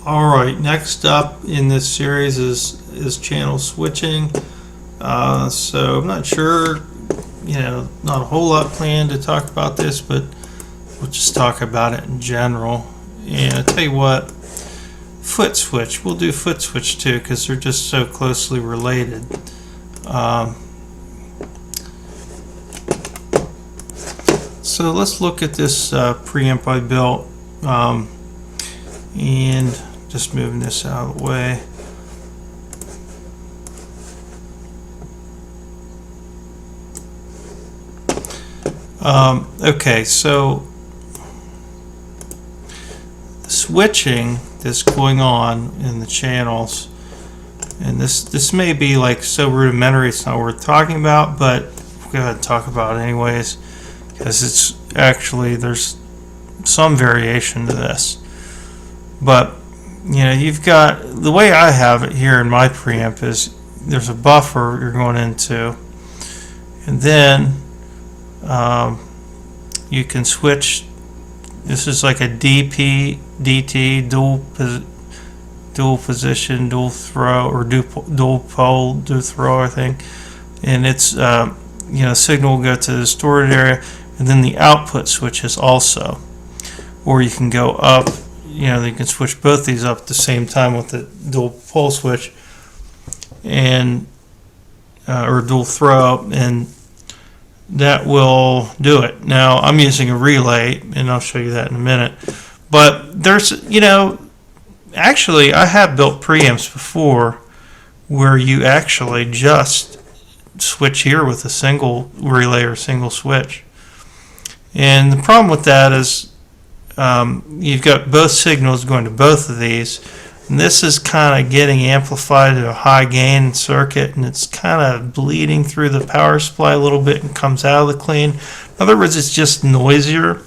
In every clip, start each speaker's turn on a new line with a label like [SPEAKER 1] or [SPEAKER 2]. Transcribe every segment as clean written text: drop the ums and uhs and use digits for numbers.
[SPEAKER 1] Alright, next up in this series is channel switching. So I'm not sure, not a whole lot planned to talk about this, but we'll just talk about it in general. And I'll tell you what, foot switch, we'll do foot switch too because they're just so closely related. So let's look at this preamp I built, and just moving this out of the way. Okay, so the switching that's going on in the channels, and this may be like so rudimentary it's not worth talking about, but we'll go ahead and talk about it anyways, because it's actually, there's some variation to this. But you've got, the way I have it here in my preamp is there's a buffer you're going into, and then you can switch. This is like a DPDT, dual position, dual throw, or dual pole, dual throw, I think. And it's signal will go to the storage area, and then the output switches also. Or you can go up. You can switch both these up at the same time with the dual pole switch, and or dual throw, and that will do it. Now I'm using a relay, and I'll show you that in a minute. But there's, actually I have built preamps before where you actually just switch here with a single relay or single switch. And the problem with that is you've got both signals going to both of these, and this is kind of getting amplified at a high gain circuit, and it's kind of bleeding through the power supply a little bit and comes out of the clean. In other words, it's just noisier.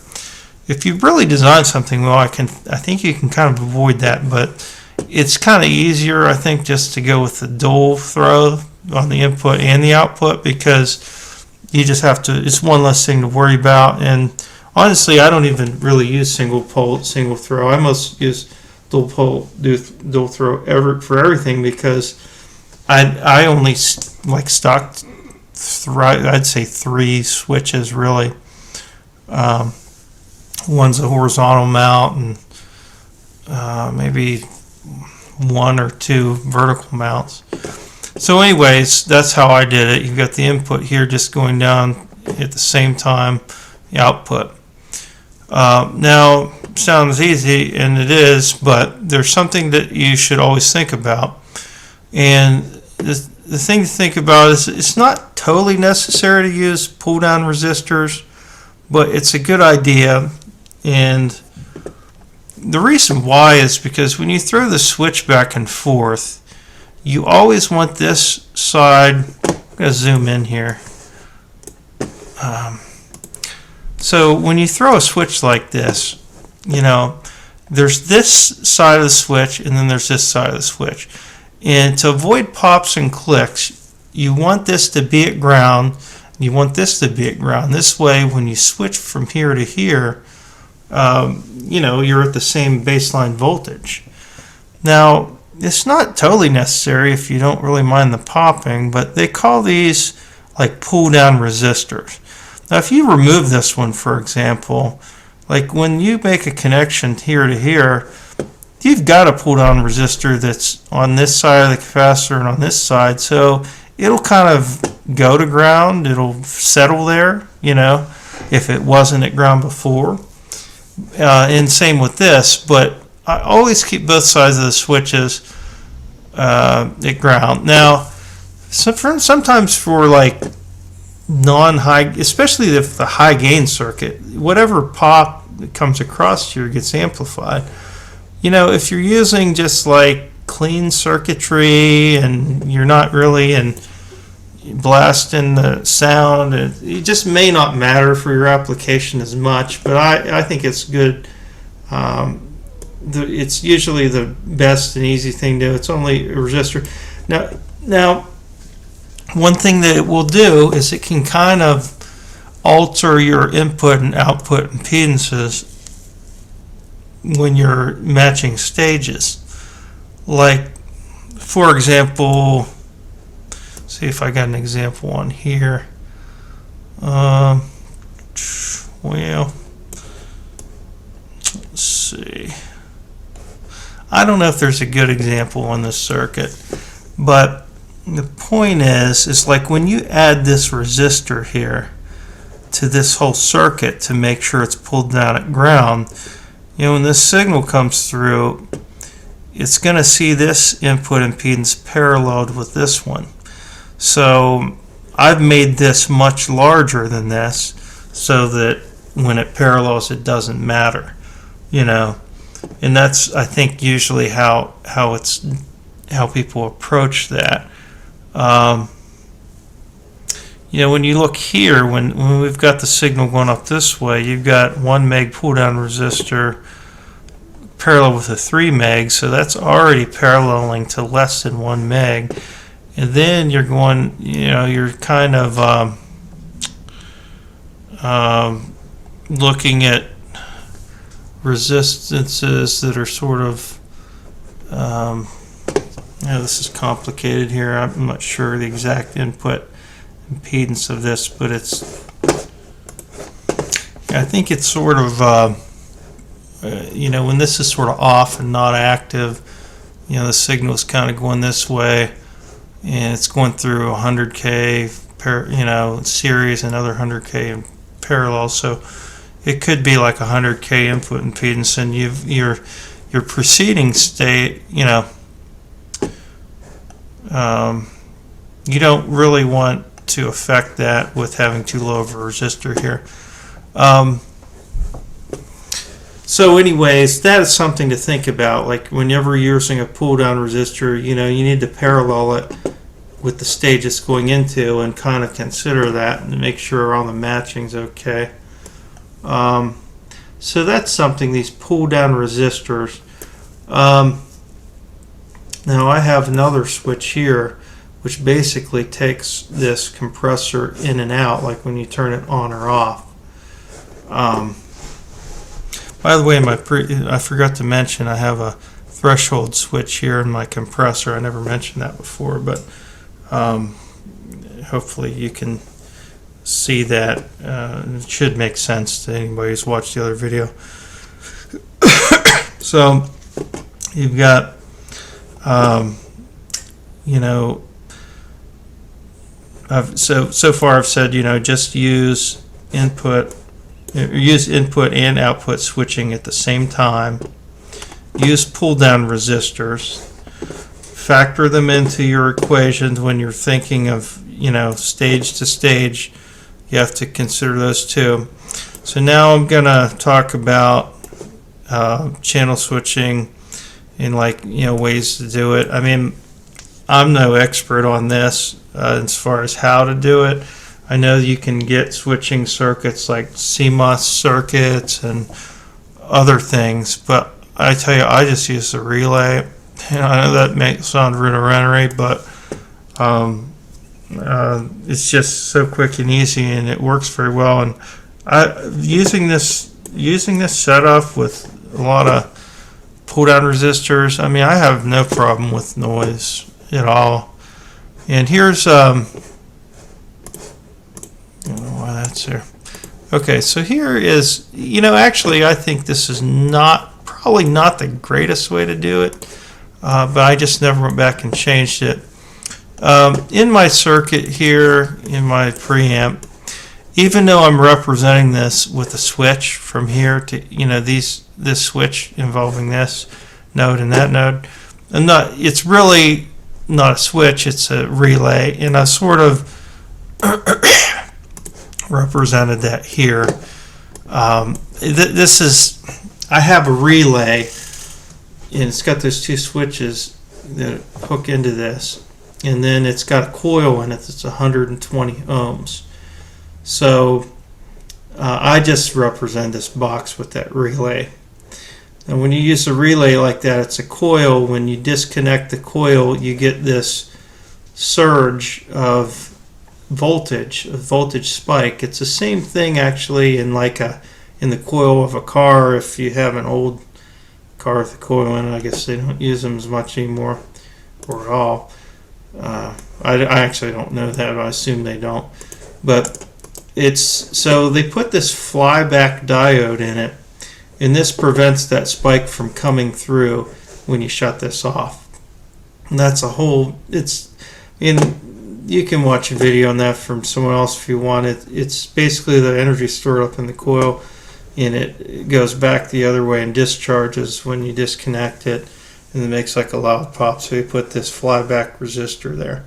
[SPEAKER 1] If you've really designed something well, I think you can kind of avoid that, but it's kind of easier, I think, just to go with the dual throw on the input and the output, because you just have to, it's one less thing to worry about. And honestly, I don't even really use single pole, single throw. I must use dual pole, dual throw for everything, because I only like stock I'd say 3 switches really. One's a horizontal mount, and maybe 1 or 2 vertical mounts. So anyways, that's how I did it. You've got the input here just going down at the same time the output. Now, sounds easy, and it is, but there's something that you should always think about. And the thing to think about is it's not totally necessary to use pull-down resistors, but it's a good idea. And the reason why is because when you throw the switch back and forth, you always want this side. I'm going to zoom in here. So when you throw a switch like this, there's this side of the switch, and then there's this side of the switch. And to avoid pops and clicks, you want this to be at ground, you want this to be at ground. This way, when you switch from here to here, you're at the same baseline voltage. Now, it's not totally necessary if you don't really mind the popping, but they call these like pull-down resistors. Now, if you remove this one, for example, like when you make a connection here to here, you've got a pull-down resistor that's on this side of the capacitor and on this side, so it'll kind of go to ground, it'll settle there, if it wasn't at ground before. And same with this, but I always keep both sides of the switches at ground. Now, sometimes for like non-high, especially if the high gain circuit, whatever pop that comes across here gets amplified. If you're using just like clean circuitry and you're not really blasting the sound, it just may not matter for your application as much, but I think it's good. It's usually the best and easy thing to do. It's only a resistor. Now one thing that it will do is it can kind of alter your input and output impedances when you're matching stages. like, for example, see if I got an example on here. Well, let's see. I don't know if there's a good example on this circuit, but the point is like when you add this resistor here to this whole circuit to make sure it's pulled down at ground, when this signal comes through, it's going to see this input impedance paralleled with this one. So I've made this much larger than this so that when it parallels, it doesn't matter, and that's, I think, usually how people approach that. When you look here, when we've got the signal going up this way, you've got 1 meg pull down resistor parallel with a 3 meg, so that's already paralleling to less than 1 meg. And then you're going, you're kind of looking at resistances that are sort of, this is complicated here. I'm not sure the exact input impedance of this, but I think it's sort of, when this is sort of off and not active, the signal is kind of going this way, and it's going through 100K series and other 100K in parallel. So it could be like 100K input impedance, and your preceding state, you don't really want to affect that with having too low of a resistor here. So anyways, that is something to think about. Like whenever you're using a pull down resistor, you need to parallel it with the stage it's going into and kind of consider that and make sure all the matching's okay. So that's something, these pull down resistors. Now I have another switch here which basically takes this compressor in and out, like when you turn it on or off. By the way, I forgot to mention I have a threshold switch here in my compressor. I never mentioned that before, but hopefully you can see that. It should make sense to anybody who's watched the other video. So you've got, so far I've said, just use input and output switching at the same time. Use pull down resistors. Factor them into your equations when you're thinking of, stage to stage. You have to consider those too. So now I'm going to talk about channel switching and ways to do it. I mean, I'm no expert on this as far as how to do it. I know you can get switching circuits like CMOS circuits and other things, but I tell you, I just use the relay. I know that may sound rudimentary, but it's just so quick and easy, and it works very well. And using this setup with a lot of pull down resistors, I mean, I have no problem with noise at all. And here's I don't know why that's there. Okay, so here is, actually I think this is probably not the greatest way to do it, but I just never went back and changed it. In my circuit here, in my preamp, even though I'm representing this with a switch from here to, this switch involving this node and that node, it's really not a switch, it's a relay, and I sort of represented that here. This is, I have a relay, and it's got those two switches that hook into this, and then it's got a coil in it that's 120 ohms. So I just represent this box with that relay. And when you use a relay like that, it's a coil. When you disconnect the coil, you get this surge of voltage, a voltage spike. It's the same thing actually in the coil of a car. If you have an old car car with the coil in it. I guess they don't use them as much anymore, or at all. I actually don't know that, but I assume they don't. But so they put this flyback diode in it, and this prevents that spike from coming through when you shut this off. And that's a whole, you can watch a video on that from someone else if you want. It's basically the energy stored up in the coil, and it goes back the other way and discharges when you disconnect it, and it makes like a loud pop. So you put this flyback resistor there.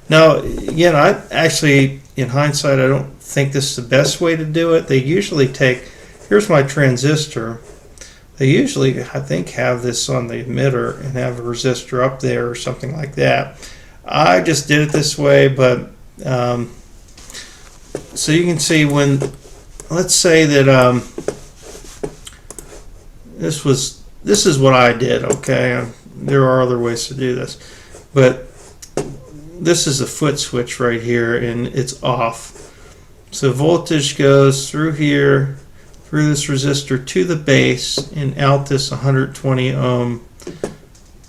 [SPEAKER 1] Now, again, I actually, in hindsight, I don't think this is the best way to do it. They usually here's my transistor. They usually, I think, have this on the emitter and have a resistor up there or something like that. I just did it this way, but so you can see when, let's say that this is what I did, okay? There are other ways to do this, but this is a foot switch right here, and it's off. So voltage goes through here, through this resistor to the base, and out this 120 ohm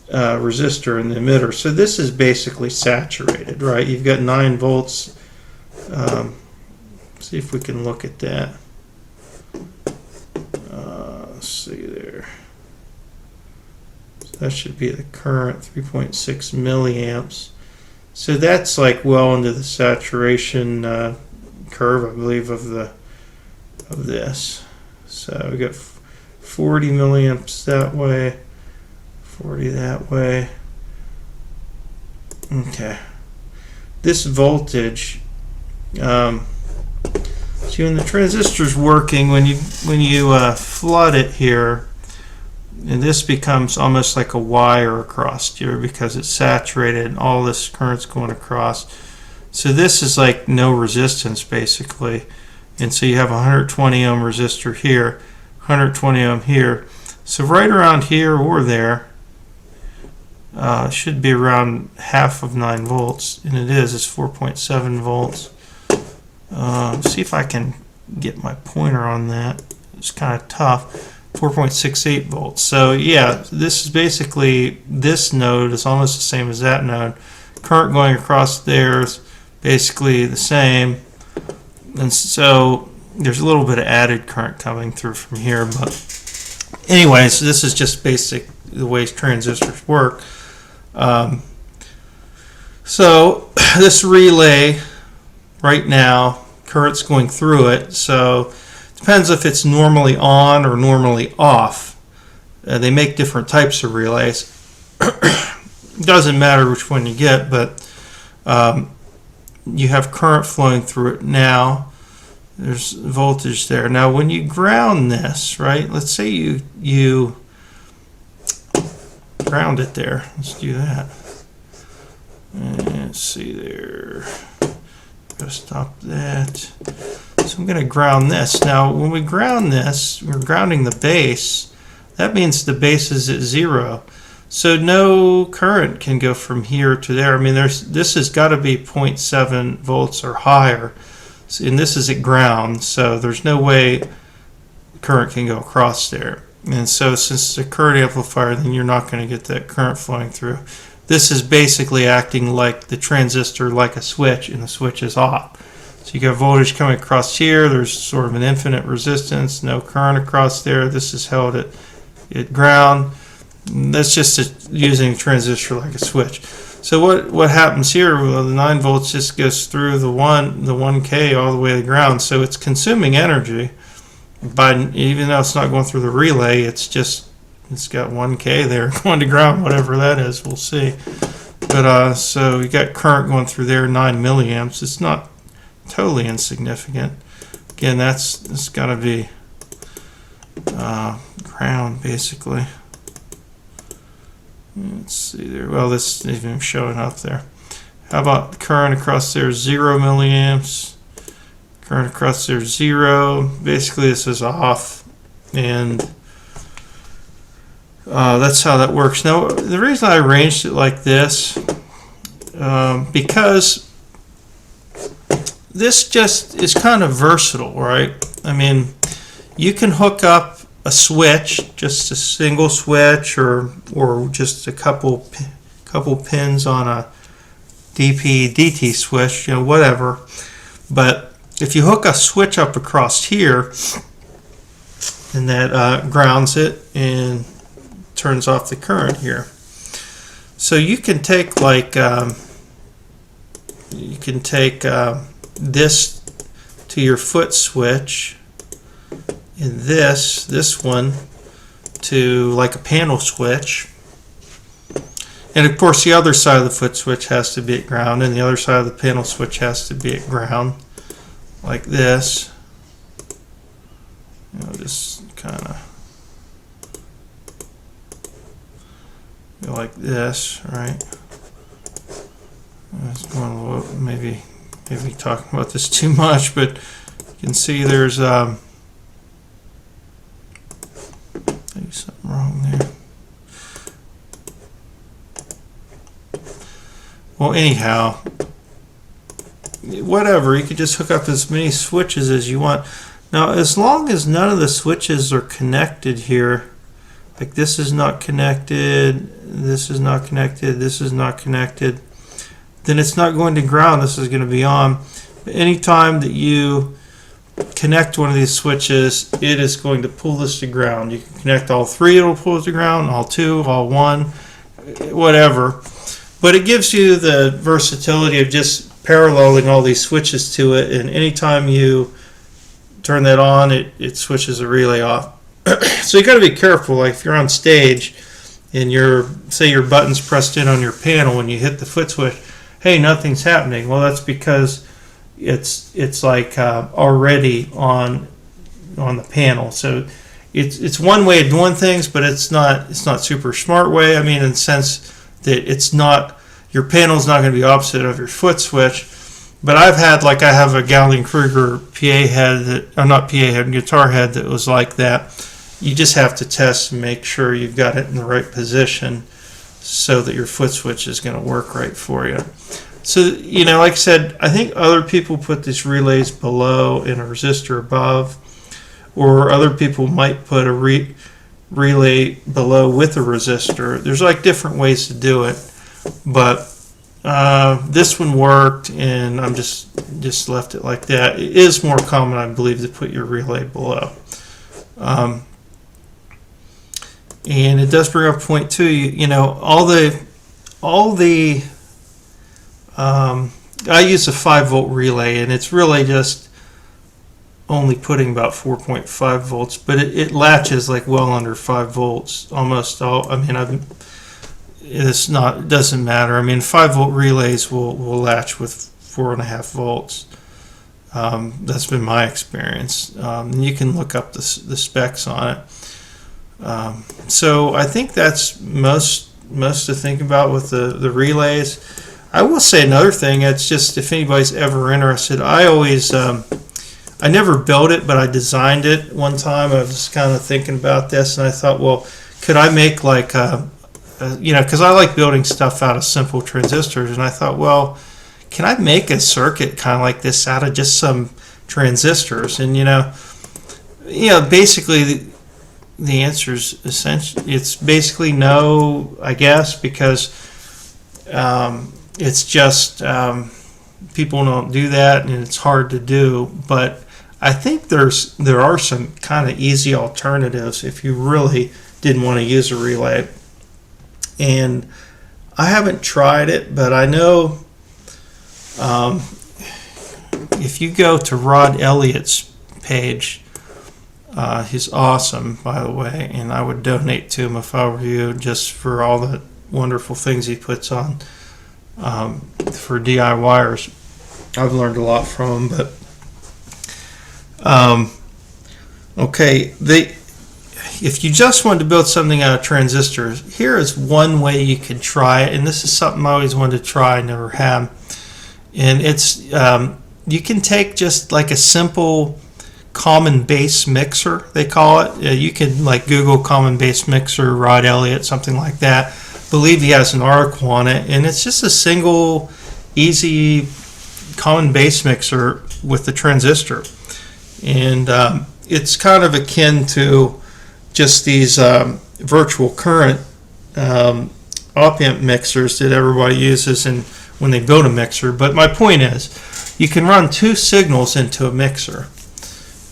[SPEAKER 1] resistor in the emitter. So this is basically saturated, right? You've got 9 volts. See if we can look at that. Let's see there. So that should be the current, 3.6 milliamps. So that's like well into the saturation curve, I believe, of this. So we got 40 milliamps that way, 40 that way. Okay. This voltage, so when the transistor's working, when you flood it here, and this becomes almost like a wire across here because it's saturated and all this current's going across. So this is like no resistance basically. And so you have a 120 ohm resistor here, 120 ohm here. So right around here or there, should be around half of 9 volts, and it is. It's 4.7 volts. See if I can get my pointer on that. It's kind of tough. 4.68 volts. So yeah, this is basically, this node is almost the same as that node. Current going across there is basically the same. And so there's a little bit of added current coming through from here. But anyways, this is just basic the way transistors work. So this relay right now, current's going through it. So depends if it's normally on or normally off. They make different types of relays. Doesn't matter which one you get, but you have current flowing through it now. There's voltage there. Now when you ground this, right, let's say you ground it there. Let's do that. And let's see there. Gotta stop that. So I'm going to ground this. Now when we ground this, we're grounding the base. That means the base is at 0. So no current can go from here to there. I mean, this has got to be 0.7 volts or higher. And this is at ground, so there's no way current can go across there. And so since it's a current amplifier, then you're not going to get that current flowing through. This is basically acting like the transistor, like a switch, and the switch is off. So you got voltage coming across here. There's sort of an infinite resistance, no current across there. This is held at ground. That's just using a transistor like a switch. So what happens here? Well, the 9 volts just goes through the 1K all the way to the ground. So it's consuming energy, but even though it's not going through the relay, it's got 1K there going to ground, whatever that is. We'll see. But so you got current going through there, 9 milliamps. It's not totally insignificant. Again, it's got to be ground basically. Let's see there. Well, this isn't even showing up there. How about current across there? 0 milliamps. Current across there 0. Basically, this is off, and that's how that works. Now, the reason I arranged it like this, because this just is kind of versatile, right? I mean, you can hook up a switch, just a single switch, or just a couple pins on a DPDT switch, whatever. But if you hook a switch up across here, and that grounds it and turns off the current here. So you can take this to your foot switch, and this one to like a panel switch. And of course the other side of the foot switch has to be at ground, and the other side of the panel switch has to be at ground, like this. Just kind of go like this, right? I was going a little, maybe talking about this too much, but you can see there's maybe something wrong there. Well, anyhow, whatever, you could just hook up as many switches as you want. Now, as long as none of the switches are connected here, like this is not connected, this is not connected, this is not connected, then it's not going to ground. This is going to be on. But anytime that you connect one of these switches, it is going to pull this to ground. You can connect all three, it'll pull it to ground, all two, all one, whatever. But it gives you the versatility of just paralleling all these switches to it, and anytime you turn that on, it switches the relay off. So you got to be careful. Like if you're on stage and say your button's pressed in on your panel and you hit the foot switch, hey, nothing's happening. Well, that's because it's like already on the panel. So it's one way of doing things, but it's not super smart way. I mean, in the sense that it's not, your panel's not going to be opposite of your foot switch. But I have a Gowling-Kruger PA head, guitar head that was like that. You just have to test and make sure you've got it in the right position so that your foot switch is going to work right for you. So, like I said, I think other people put these relays below and a resistor above, or other people might put a relay below with a resistor. There's like different ways to do it, but this one worked, and I'm just left it like that. It is more common, I believe, to put your relay below. And it does bring up a point too. I use a 5-volt relay, and it's really just only putting about 4.5 volts, but it latches like well under 5 volts almost all. I mean, it doesn't matter. I mean, 5-volt relays will latch with 4.5 volts. That's been my experience. And you can look up the specs on it. So I think that's most to think about with the relays. I will say another thing. It's just, if anybody's ever interested, I never built it, but I designed it one time. I was kind of thinking about this, and I thought, well, could I make like because I like building stuff out of simple transistors, and I thought, well, can I make a circuit kind of like this out of just some transistors? And basically the answer is essentially, it's basically no, I guess, because it's just people don't do that, and it's hard to do. But I think there are some kind of easy alternatives if you really didn't want to use a relay. And I haven't tried it, but I know if you go to Rod Elliott's page, he's awesome, by the way, and I would donate to him if I were you, just for all the wonderful things he puts on for DIYers. I've learned a lot from him, but okay, if you just wanted to build something out of transistors, here is one way you could try it, and this is something I always wanted to try, never have. And it's you can take just like a simple common base mixer, they call it. You can like Google common base mixer, Rod Elliott, something like that. I believe he has an article on it, and it's just a single, easy common base mixer with the transistor. And it's kind of akin to just these virtual current op-amp mixers that everybody uses when they build a mixer. But my point is, you can run two signals into a mixer.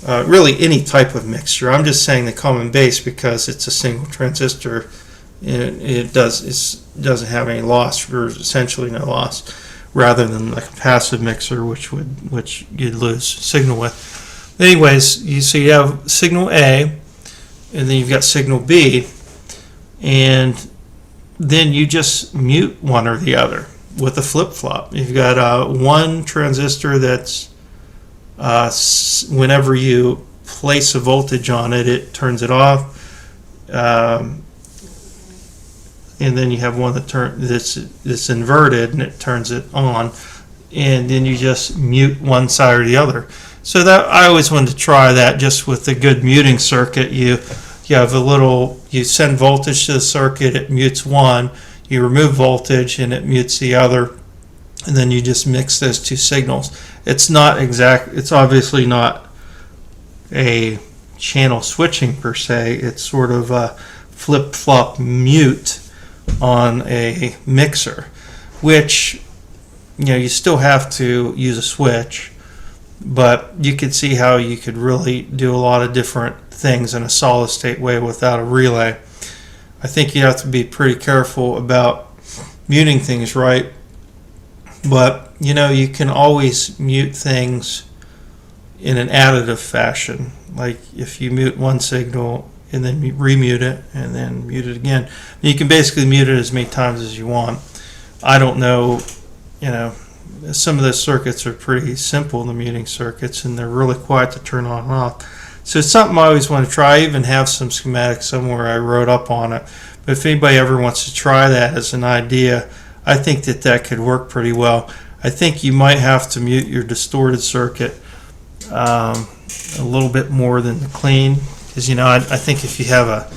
[SPEAKER 1] Really any type of mixer. I'm just saying the common base because it's a single transistor. It doesn't have any loss, or essentially no loss, rather than like a passive mixer, which you'd lose signal with. Anyways, you have signal A, and then you've got signal B, and then you just mute one or the other with a flip-flop. You've got one transistor that's whenever you place a voltage on it, it turns it off, and then you have one that's inverted and it turns it on, and then you just mute one side or the other. So that I always wanted to try that just with a good muting circuit. You send voltage to the circuit, it mutes one, you remove voltage and it mutes the other, and then you just mix those two signals. It's obviously not a channel switching per se. It's sort of a flip-flop mute on a mixer, which you still have to use a switch, but you could see how you could really do a lot of different things in a solid state way without a relay. I think you have to be pretty careful about muting things right, but you can always mute things in an additive fashion. Like if you mute one signal and then remute it and then mute it again, you can basically mute it as many times as you want. I don't know, some of the circuits are pretty simple, the muting circuits, and they're really quiet to turn on and off. So it's something I always want to try. I even have some schematics somewhere I wrote up on it. But if anybody ever wants to try that as an idea, I think that could work pretty well. I think you might have to mute your distorted circuit a little bit more than the clean, because I think if you have a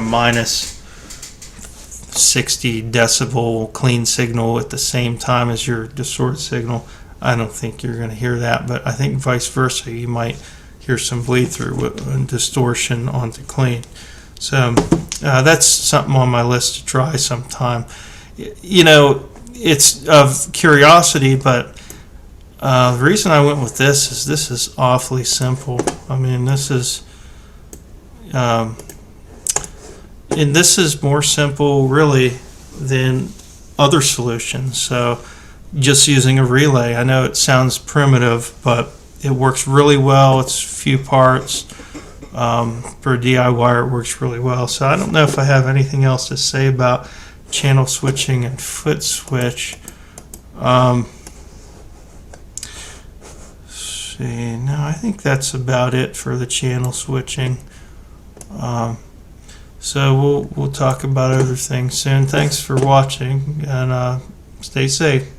[SPEAKER 1] minus 60 decibel clean signal at the same time as your distorted signal, I don't think you're going to hear that. But I think vice versa, you might hear some bleed through and distortion onto clean. So that's something on my list to try sometime. It's of curiosity, but the reason I went with this is awfully simple. I mean, this is more simple really than other solutions. So just using a relay, I know it sounds primitive, but it works really well. It's few parts. For a DIY, it works really well. So I don't know if I have anything else to say about channel switching and foot switch. See, no, I think that's about it for the channel switching. So we'll talk about other things soon. Thanks for watching, and stay safe.